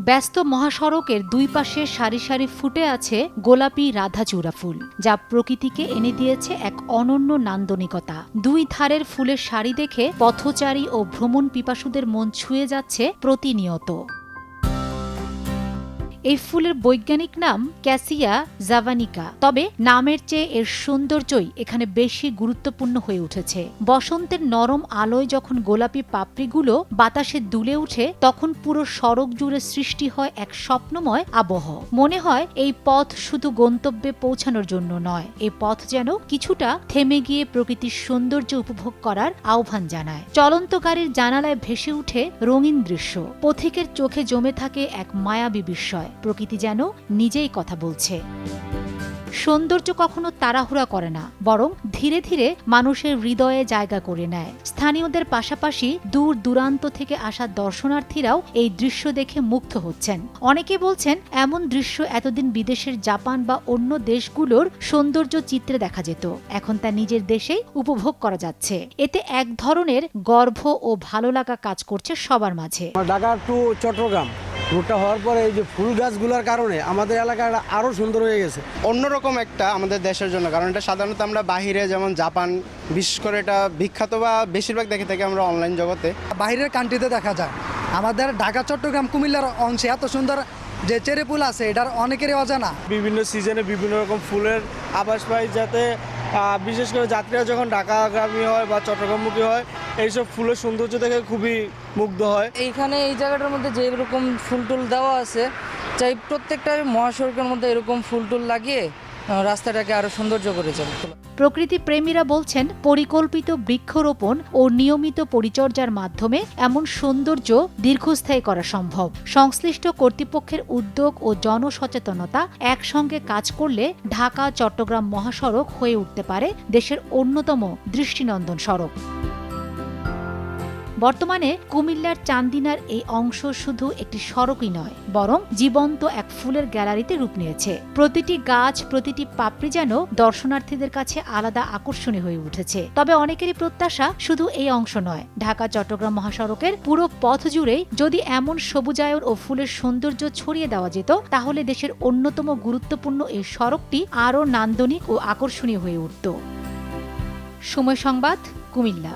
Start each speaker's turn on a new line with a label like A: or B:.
A: ব্যস্ত মহাসড়কের দুই পাশে সারি সারি ফুটে আছে গোলাপি রাধাচূড়া ফুল, যা প্রকৃতিকে এনে দিয়েছে এক অনন্য নান্দনিকতা। দুই ধারের ফুলের সারি দেখে পথচারী ও ভ্রমণ পিপাসুদের মন ছুঁয়ে যাচ্ছে প্রতিনিয়ত। এই ফুলের বৈজ্ঞানিক নাম ক্যাসিয়া জাভানিকা, তবে নামের চেয়ে এর সৌন্দর্যই এখানে বেশি গুরুত্বপূর্ণ হয়ে উঠেছে। বসন্তের নরম আলোয় যখন গোলাপি পাপড়িগুলো বাতাসে দুলে উঠে, তখন পুরো সড়ক জুড়ে সৃষ্টি হয় এক স্বপ্নময় আবহ। মনে হয় এই পথ শুধু গন্তব্যে পৌঁছানোর জন্য নয়, এই পথ যেন কিছুটা থেমে গিয়ে প্রকৃতির সৌন্দর্য উপভোগ করার আহ্বান জানায়। চলন্ত গাড়ির জানালায় ভেসে উঠে রঙিন দৃশ্য, পথিকের চোখে জমে থাকে এক মায়াবী বিস্ময়। প্রকৃতি যেন নিজেই কথা বলছে। সৌন্দর্য কখনো তাড়াহুড়া করে না, বরং ধীরে ধীরে মানুষের হৃদয়ে জায়গা করে নেয়। স্থানীয়দের পাশাপাশি দূর দূরান্ত থেকে আসা দর্শনার্থীরাও এই দৃশ্য দেখে মুগ্ধ হচ্ছেন। অনেকে বলছেন, এমন দৃশ্য এতদিন বিদেশের জাপান বা অন্য দেশগুলোর সৌন্দর্য চিত্রে দেখা যেত, এখন তা নিজের দেশেই উপভোগ করা যাচ্ছে। এতে এক ধরনের গর্ব ও ভালো লাগা কাজ করছে সবার মাঝে।
B: ঢাকা টু চট্টগ্রাম রুটটা হওয়ার পরে এই যে ফুল গাছগুলোর কারণে আমাদের এলাকাটা আরো সুন্দর হয়ে গেছে।
C: অন্যরকম একটা আমাদের দেশের জন্য, কারণ এটা সাধারণত আমরা বাহিরে, যেমন জাপান বিশেষ করে এটা বিখ্যাত বা বেশিরভাগ দেখে থাকি আমরা অনলাইন জগতে।
D: বাইরের কান্ট্রিতে দেখা যায়, আমাদের ঢাকা চট্টগ্রাম কুমিল্লার অংশে এত সুন্দর যে চেরি ফুল আছে, এটার অনেকেরই অজানা।
E: বিভিন্ন সিজনে বিভিন্ন রকম ফুলের আবাস পাই, যাতে বিশেষ করে যাত্রীরা যখন ঢাকাগামী হয় বা চট্টগ্রামমুখী হয়, এইসব ফুলের সৌন্দর্য দেখে খুবই মুগ্ধ হয়।
F: এইখানে এই জায়গাটার মধ্যে যে এরকম ফুল টুল দেওয়া আছে, চাই প্রত্যেকটা মহাসড়কের মধ্যে এরকম ফুল টুল লাগিয়ে রাস্তাটাকে আরো সৌন্দর্য করেছে।
A: প্রকৃতি প্রেমীরা বলছেন, পরিকল্পিত বৃক্ষরোপণ ও নিয়মিত পরিচর্যার মাধ্যমে এমন সৌন্দর্য দীর্ঘস্থায়ী করা সম্ভব। সংশ্লিষ্ট কর্তৃপক্ষের উদ্যোগ ও জনসচেতনতা একসঙ্গে কাজ করলে ঢাকা চট্টগ্রাম মহাসড়ক হয়ে উঠতে পারে দেশের অন্যতম দৃষ্টিনন্দন সড়ক। বর্তমানে কুমিল্লার চান্দিনার এই অংশ শুধু একটি সড়কই নয়, বরং জীবন্ত এক ফুলের গ্যালারিতে রূপ নিয়েছে। প্রতিটি গাছ, প্রতিটি পাপড়ি যেন দর্শনার্থীদের কাছে আলাদা আকর্ষণীয় হয়ে উঠেছে। তবে অনেকেরই প্রত্যাশা শুধু এই অংশ নয়, ঢাকা চট্টগ্রাম মহাসড়কের পুরো পথ জুড়েই যদি এমন সবুজায়ন ও ফুলের সৌন্দর্য ছড়িয়ে দেওয়া যেত, তাহলে দেশের অন্যতম গুরুত্বপূর্ণ এই সড়কটি আরও নান্দনিক ও আকর্ষণীয় হয়ে উঠত। সময় সংবাদ, কুমিল্লা।